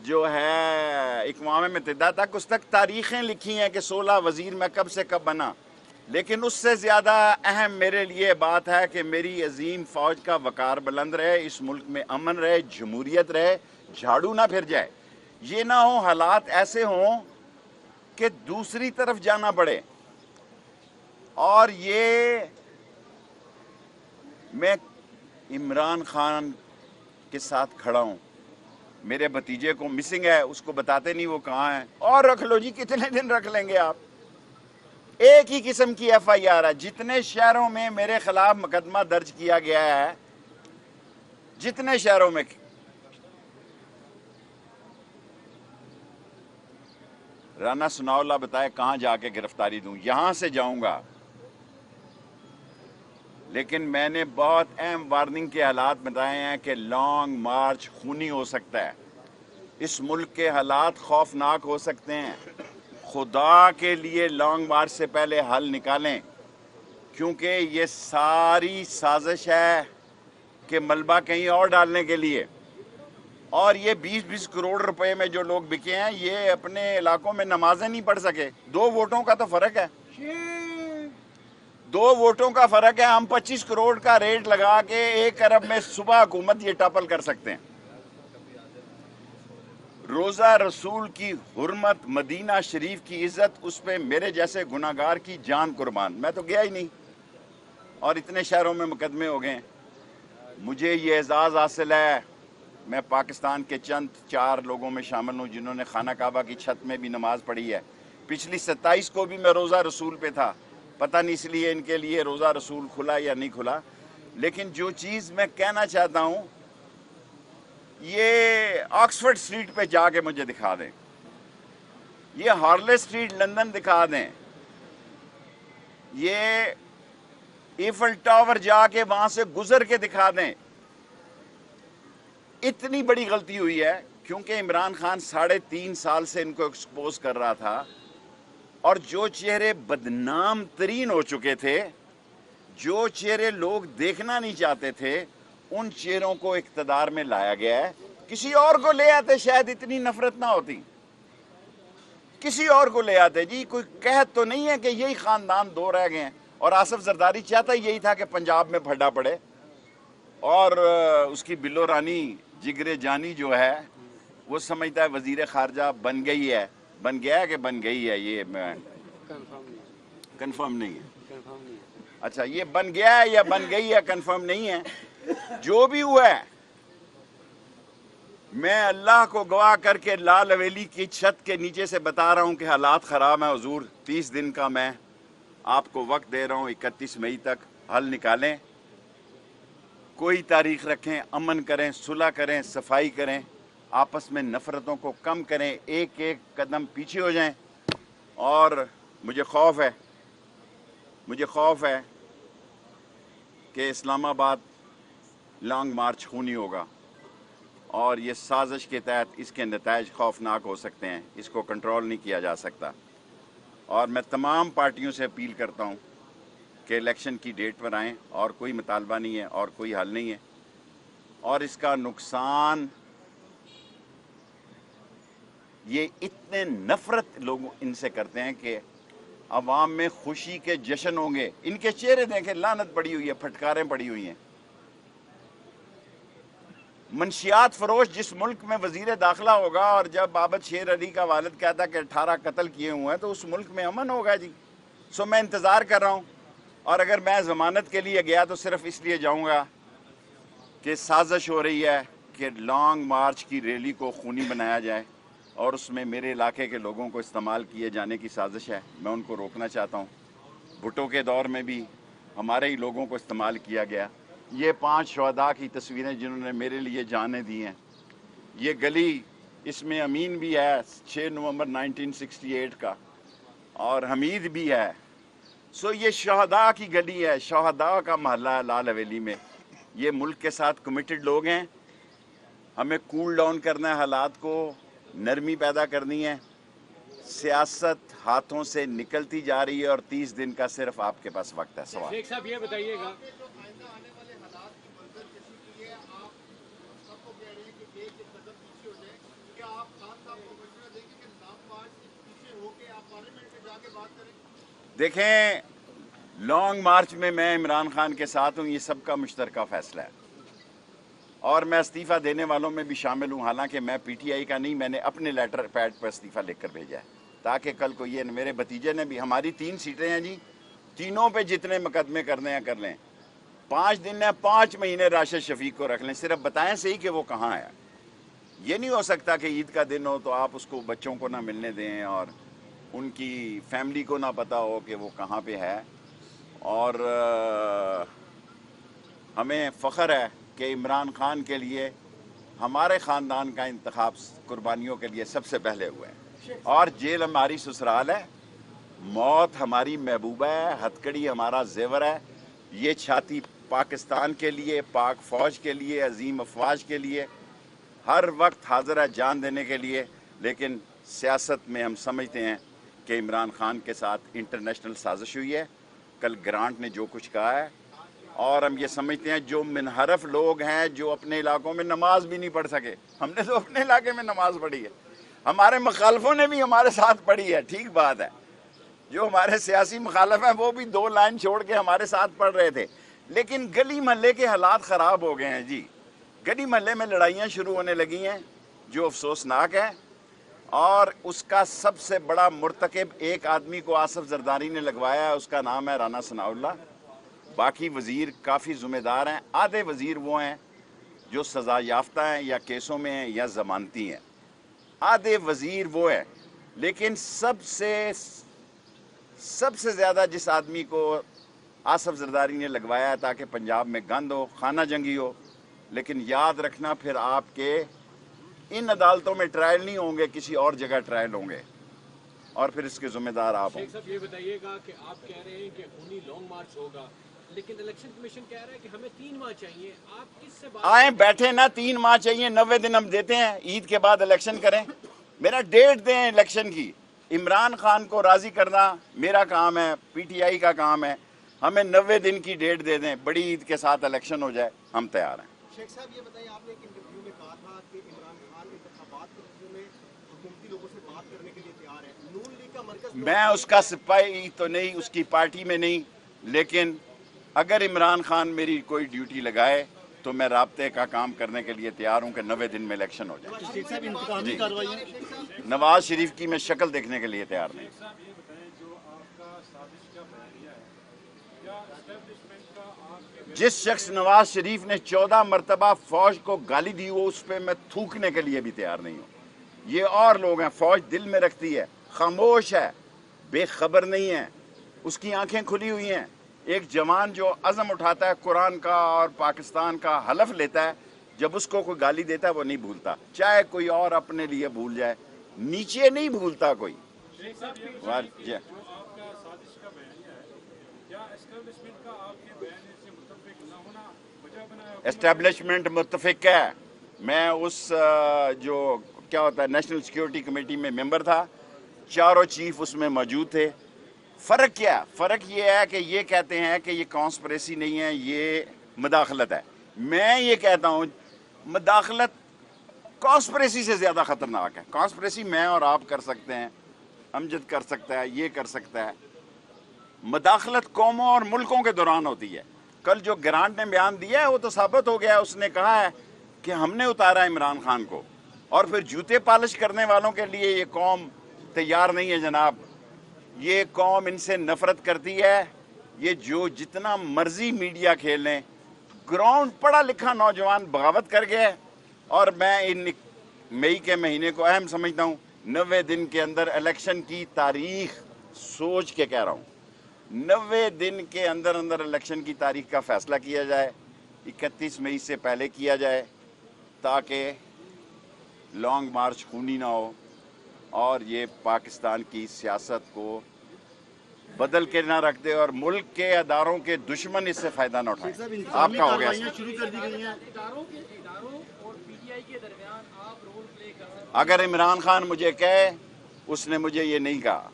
جو ہے اقوام متحدہ تک، اس تک تاریخیں لکھی ہیں کہ 16 وزیر میں کب سے کب بنا، لیکن اس سے زیادہ اہم میرے لیے بات ہے کہ میری عظیم فوج کا وقار بلند رہے، اس ملک میں امن رہے، جمہوریت رہے، جھاڑو نہ پھر جائے، یہ نہ ہو حالات ایسے ہوں کہ دوسری طرف جانا پڑے۔ اور یہ میں عمران خان کے ساتھ کھڑا ہوں، میرے بھتیجے کو مسنگ ہے، اس کو بتاتے نہیں وہ کہاں ہے، اور رکھ لو جی، کتنے دن رکھ لیں گے آپ؟ ایک ہی قسم کی ایف آئی آر ہے، جتنے شہروں میں میرے خلاف مقدمہ درج کیا گیا ہے، جتنے شہروں میں، رانا ثناء اللہ بتائے کہاں جا کے گرفتاری دوں؟ یہاں سے جاؤں گا، لیکن میں نے بہت اہم وارننگ کے حالات بتائے ہیں کہ لانگ مارچ خونی ہو سکتا ہے، اس ملک کے حالات خوفناک ہو سکتے ہیں، خدا کے لیے لانگ مارچ سے پہلے حل نکالیں، کیونکہ یہ ساری سازش ہے کہ ملبہ کہیں اور ڈالنے کے لیے۔ اور یہ 20-20 کروڑ روپے میں جو لوگ بکے ہیں، یہ اپنے علاقوں میں نمازیں نہیں پڑھ سکے، 2 ووٹوں کا تو فرق ہے، 2 ووٹوں کا فرق ہے، ہم 25 کروڑ کا ریٹ لگا کے 1 ارب میں صبح حکومت یہ ٹاپل کر سکتے ہیں۔ روزہ رسول کی حرمت، مدینہ شریف کی عزت، اس پہ میرے جیسے گناہگار کی جان قربان، میں تو گیا ہی نہیں، اور اتنے شہروں میں مقدمے ہو گئے ہیں۔ مجھے یہ اعزاز حاصل ہے، میں پاکستان کے چند 4 لوگوں میں شامل ہوں جنہوں نے خانہ کعبہ کی چھت میں بھی نماز پڑھی ہے۔ پچھلی 27 کو بھی میں روزہ رسول پہ تھا، پتہ نہیں اس لیے ان کے لیے روزہ رسول کھلا یا نہیں کھلا، لیکن جو چیز میں کہنا چاہتا ہوں، یہ آکسفورڈ اسٹریٹ پہ جا کے مجھے دکھا دیں، یہ ہارلے اسٹریٹ لندن دکھا دیں، یہ ایفل ٹاور جا کے وہاں سے گزر کے دکھا دیں۔ اتنی بڑی غلطی ہوئی ہے کیونکہ عمران خان 3.5 سال سے ان کو ایکسپوز کر رہا تھا، اور جو چہرے بدنام ترین ہو چکے تھے، جو چہرے لوگ دیکھنا نہیں چاہتے تھے، ان چہروں کو اقتدار میں لایا گیا ہے۔ کسی اور کو لے آتے شاید اتنی نفرت نہ ہوتی، کسی اور کو لے آتے، جی کوئی قحط تو نہیں ہے کہ یہی خاندان 2 رہ گئے ہیں، اور آصف زرداری چاہتا یہی تھا کہ پنجاب میں پھڈا پڑے، اور اس کی بلو رانی جگر جانی جو ہے وہ سمجھتا ہے وزیر خارجہ بن گئی ہے، بن گیا ہے کہ بن گئی ہے، یہ میں کنفرم نہیں ہے، اچھا یہ بن گیا ہے یا بن گئی ہے کنفرم نہیں ہے، جو بھی ہوا ہے، میں اللہ کو گواہ کر کے لال حویلی کی چھت کے نیچے سے بتا رہا ہوں کہ حالات خراب ہیں حضور، 30 دن کا میں آپ کو وقت دے رہا ہوں، 31 مئی تک حل نکالیں، کوئی تاریخ رکھیں، امن کریں، صلح کریں، صفائی کریں، آپس میں نفرتوں کو کم کریں، ایک ایک قدم پیچھے ہو جائیں۔ اور مجھے خوف ہے کہ اسلام آباد لانگ مارچ خونی ہوگا، اور یہ سازش کے تحت اس کے نتائج خوفناک ہو سکتے ہیں، اس کو کنٹرول نہیں کیا جا سکتا۔ اور میں تمام پارٹیوں سے اپیل کرتا ہوں کہ الیکشن کی ڈیٹ پر آئیں، اور کوئی مطالبہ نہیں ہے اور کوئی حل نہیں ہے، اور اس کا نقصان یہ اتنے نفرت لوگ ان سے کرتے ہیں کہ عوام میں خوشی کے جشن ہوں گے، ان کے چہرے دیکھیں، لعنت پڑی ہوئی ہے، پھٹکاریں پڑی ہوئی ہیں۔ منشیات فروش جس ملک میں وزیر داخلہ ہوگا، اور جب بابت شیر علی کا والد کہتا کہ 18 قتل کیے ہوئے ہیں، تو اس ملک میں امن ہوگا جی۔ سو میں انتظار کر رہا ہوں، اور اگر میں ضمانت کے لیے گیا تو صرف اس لیے جاؤں گا کہ سازش ہو رہی ہے کہ لانگ مارچ کی ریلی کو خونی بنایا جائے، اور اس میں میرے علاقے کے لوگوں کو استعمال کیے جانے کی سازش ہے، میں ان کو روکنا چاہتا ہوں۔ بھٹو کے دور میں بھی ہمارے ہی لوگوں کو استعمال کیا گیا۔ یہ 5 شہداء کی تصویریں جنہوں نے میرے لیے جانیں دی ہیں، یہ گلی، اس میں امین بھی ہے 6 نومبر 1968 کا، اور حمید بھی ہے۔ سو یہ شہداء کی گلی ہے، شہداء کا محلہ ہے لال حویلی میں۔ یہ ملک کے ساتھ کمیٹڈ لوگ ہیں، ہمیں کول ڈاؤن کرنا ہے، حالات کو نرمی پیدا کرنی ہے۔ سیاست ہاتھوں سے نکلتی جا رہی ہے، اور 30 دن کا صرف آپ کے پاس وقت ہے۔ سوال شیخ صاحب یہ بتائیے گا، حالات کی منظر کشی کے لیے آپ سب کو کہہ رہے ہیں کہ ایک ایک قدم پیچھے ہو جائیں، کیا آپ دیکھیں لانگ مارچ میں میں عمران خان کے ساتھ ہوں، یہ سب کا مشترکہ فیصلہ ہے، اور میں استعفیٰ دینے والوں میں بھی شامل ہوں، حالانکہ میں پی ٹی آئی کا نہیں، میں نے اپنے لیٹر پیڈ پر استعفیٰ لکھ کر بھیجا ہے تاکہ کل کو یہ میرے بھتیجے نے بھی، ہماری 3 سیٹیں ہیں جی، تینوں پہ جتنے مقدمے کرنے ہیں کر لیں، 5 دن ہے، 5 مہینے راشد شفیق کو رکھ لیں، صرف بتائیں صحیح کہ وہ کہاں ہے۔ یہ نہیں ہو سکتا کہ عید کا دن ہو تو آپ اس کو بچوں کو نہ ملنے دیں اور ان کی فیملی کو نہ پتہ ہو کہ وہ کہاں پہ ہے۔ اور ہمیں فخر ہے کہ عمران خان کے لیے ہمارے خاندان کا انتخاب قربانیوں کے لیے سب سے پہلے ہوا ہے، اور جیل ہماری سسرال ہے، موت ہماری محبوبہ ہے، ہتکڑی ہمارا زیور ہے، یہ چھاتی پاکستان کے لیے، پاک فوج کے لیے، عظیم افواج کے لیے ہر وقت حاضر ہے جان دینے کے لیے۔ لیکن سیاست میں ہم سمجھتے ہیں کہ عمران خان کے ساتھ انٹرنیشنل سازش ہوئی ہے، کل گرانٹ نے جو کچھ کہا ہے، اور ہم یہ سمجھتے ہیں جو منحرف لوگ ہیں جو اپنے علاقوں میں نماز بھی نہیں پڑھ سکے، ہم نے تو اپنے علاقے میں نماز پڑھی ہے، ہمارے مخالفوں نے بھی ہمارے ساتھ پڑھی ہے، ٹھیک بات ہے، جو ہمارے سیاسی مخالف ہیں وہ بھی 2 لائن چھوڑ کے ہمارے ساتھ پڑھ رہے تھے، لیکن گلی محلے کے حالات خراب ہو گئے ہیں جی، گلی محلے میں لڑائیاں شروع ہونے لگی ہیں جو افسوسناک ہے، اور اس کا سب سے بڑا مرتکب ایک آدمی کو آصف زرداری نے لگوایا ہے، اس کا نام ہے رانا ثناء اللہ، باقی وزیر کافی ذمہ دار ہیں، آدھے وزیر وہ ہیں جو سزا یافتہ ہیں یا کیسوں میں ہیں یا ضمانتی ہیں، آدھے وزیر وہ ہیں، لیکن سب سے زیادہ جس آدمی کو آصف زرداری نے لگوایا ہے تاکہ پنجاب میں گند ہو، خانہ جنگی ہو، لیکن یاد رکھنا پھر آپ کے ان عدالتوں میں ٹرائل نہیں ہوں گے، کسی اور جگہ ٹرائل ہوں گے، اور پھر اس کے ذمہ دار آپ ہوں۔ شیخ صاحب یہ بتائیے گا کہ آپ کہہ رہے ہیں کہ خونی لانگ مارچ ہوگا، لیکن الیکشن کمیشن کہہ رہا ہے کہ ہمیں 3 ماہ چاہیے، آپ کس سے بات آئیں بیٹھے نا، 3 ماہ چاہیے، 90 دن ہم دیتے ہیں، عید کے بعد الیکشن کریں، میرا ڈیٹ دیں الیکشن کی، عمران خان کو راضی کرنا میرا کام ہے، پی ٹی آئی کا کام ہے، ہمیں 90 دن کی ڈیٹ دے دیں، بڑی عید کے ساتھ الیکشن ہو جائے، ہم تیار ہیں۔ شیخ صاحب یہ بتائیے، آپ نے ایک انٹرویو میں کہا تھا کہ عمران خان انتخابات کے سلسلے میں حکومتی لوگوں سے بات کرنے کے لیے تیار ہے، نون لیگ کا مرکز میں اس کا سپاہی تو نہیں، اس کی پارٹی میں نہیں، لیکن اگر عمران خان میری کوئی ڈیوٹی لگائے تو میں رابطے کا کام کرنے کے لیے تیار ہوں کہ 90 دن میں الیکشن ہو جائے۔ شیخ صاحب انتقامی کارروائی نواز شریف کی میں شکل دیکھنے کے لیے تیار نہیں۔ جس شخص نواز شریف نے 14 مرتبہ فوج کو گالی دی وہ اس پہ میں تھوکنے کے لیے بھی تیار نہیں ہوں۔ یہ اور لوگ ہیں، فوج دل میں رکھتی ہے، خاموش ہے، بے خبر نہیں ہے، اس کی آنکھیں کھلی ہوئی ہیں۔ ایک جوان جو عزم اٹھاتا ہے قرآن کا اور پاکستان کا حلف لیتا ہے، جب اس کو کوئی گالی دیتا ہے وہ نہیں بھولتا، چاہے کوئی اور اپنے لیے بھول جائے، نیچے نہیں بھولتا کوئی۔ اسٹیبلشمنٹ متفق ہے، میں اس جو کیا ہوتا ہے نیشنل سیکیورٹی کمیٹی میں ممبر تھا، چاروں چیف اس میں موجود تھے۔ فرق کیا ہے؟ فرق یہ ہے کہ یہ کہتے ہیں کہ یہ کانسپریسی نہیں ہے، یہ مداخلت ہے، میں یہ کہتا ہوں مداخلت کانسپریسی سے زیادہ خطرناک ہے۔ کانسپریسی میں اور آپ کر سکتے ہیں، امجد کر سکتا ہے، یہ کر سکتا ہے، مداخلت قوموں اور ملکوں کے دوران ہوتی ہے۔ کل جو گرانٹ نے بیان دیا ہے وہ تو ثابت ہو گیا ہے، اس نے کہا ہے کہ ہم نے اتارا عمران خان کو، اور پھر جوتے پالش کرنے والوں کے لیے یہ قوم تیار نہیں ہے جناب، یہ قوم ان سے نفرت کرتی ہے، یہ جو جتنا مرضی میڈیا کھیل لیں، گراؤنڈ پڑھا لکھا نوجوان بغاوت کر گیا ہے، اور میں ان مئی کے مہینے کو اہم سمجھتا ہوں، 90 دن کے اندر الیکشن کی تاریخ سوچ کے کہہ رہا ہوں، 90 دن کے اندر الیکشن کی تاریخ کا فیصلہ کیا جائے، 31 مئی سے پہلے کیا جائے تاکہ لانگ مارچ خونی نہ ہو اور یہ پاکستان کی سیاست کو بدل کے نہ رکھ دے اور ملک کے اداروں کے دشمن اس سے فائدہ نہ اٹھائیں۔ آپ کا ہو گیا شروع کر دی گئی ہیں، اداروں اور پی ٹی آئی کے درمیان آپ رول پلے کر سکتے ہیں؟ اگر عمران خان مجھے کہے، اس نے مجھے یہ نہیں کہا۔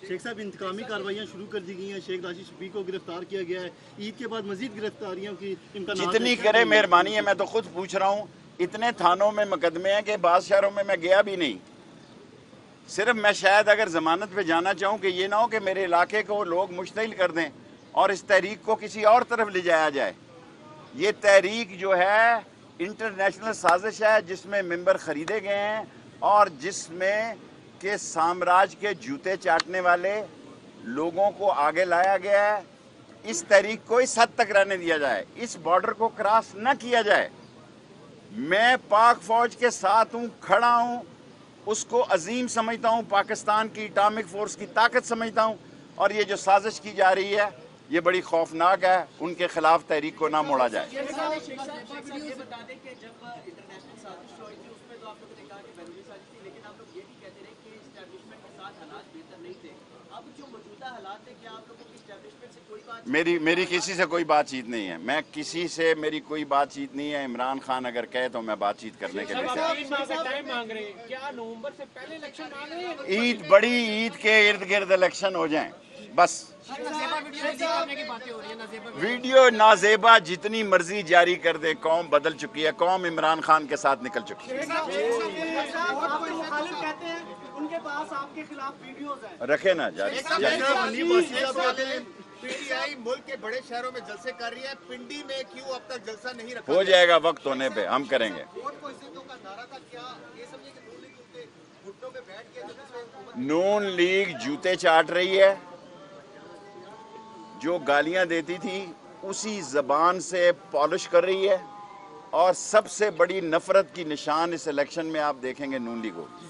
شیخ صاحب انتقامی کارروائیاں شروع کر دی گئی ہیں، شیخ راشد شفیق کو گرفتار کیا گیا ہے، عید کے بعد مزید گرفتاریوں کی امکانات جتنی کرے مہربانی ہے، میں تو خود پوچھ رہا ہوں، اتنے تھانوں میں مقدمے ہیں کہ بعض شہروں میں گیا بھی نہیں، صرف میں شاید اگر ضمانت پہ جانا چاہوں کہ یہ نہ ہو کہ میرے علاقے کو لوگ مشتعل کر دیں اور اس تحریک کو کسی اور طرف لے جایا جائے. یہ تحریک جو ہے انٹرنیشنل سازش ہے جس میں ممبر خریدے گئے ہیں اور جس میں کہ سامراج کے جوتے چاٹنے والے لوگوں کو آگے لایا گیا ہے. اس تحریک کو اس حد تک رہنے دیا جائے, اس بارڈر کو کراس نہ کیا جائے. میں پاک فوج کے ساتھ ہوں, کھڑا ہوں, اس کو عظیم سمجھتا ہوں, پاکستان کی اٹامک فورس کی طاقت سمجھتا ہوں, اور یہ جو سازش کی جا رہی ہے یہ بڑی خوفناک ہے. ان کے خلاف تحریک کو نہ موڑا جائے. یہ بتا دیں کہ جب انٹرنیشنل سازش ہوئی تھی اس میں تو آپ لوگوں نے کہا کہ بیرونی سازش تھی, لیکن آپ لوگ یہ بھی کہتے رہے کہ اسٹیبلشمنٹ کے ساتھ حالات بہتر نہیں تھے. اب جو موجودہ حالات ہیں کیا آپ لوگوں کی اسٹیبلشمنٹ سے کوئی بات؟ میری کسی سے کوئی بات چیت نہیں ہے. میں کسی سے میری کوئی بات چیت نہیں ہے. عمران خان اگر کہے تو میں بات چیت کرنے کے لیے آپ 3 ماہ کا ٹائم مانگ رہے ہیں, کیا نومبر سے پہلے الیکشن مانگ رہے ہیں؟ عید بڑی عید کے ارد گرد الیکشن ہو جائیں بس. ویڈیو نازیبا جتنی مرضی جاری کر دے, قوم بدل چکی ہے. قوم عمران خان کے ساتھ نکل چکی ہے. ان کے پاس آپ کے خلاف ویڈیوز ہیں. رکھے نا جاری. پی ٹی آئی ملک کے بڑے شہروں میں جلسے کر رہی ہے, پنڈی میں کیوں اب تک جلسہ نہیں رکھا؟ ہو جائے گا وقت ہونے پہ, ہم کریں گے. نون لیگ جوتے چاٹ رہی ہے, جو گالیاں دیتی تھی اسی زبان سے پالش کر رہی ہے, اور سب سے بڑی نفرت کی نشان اس الیکشن میں آپ دیکھیں گے نون لیگ ہوگی.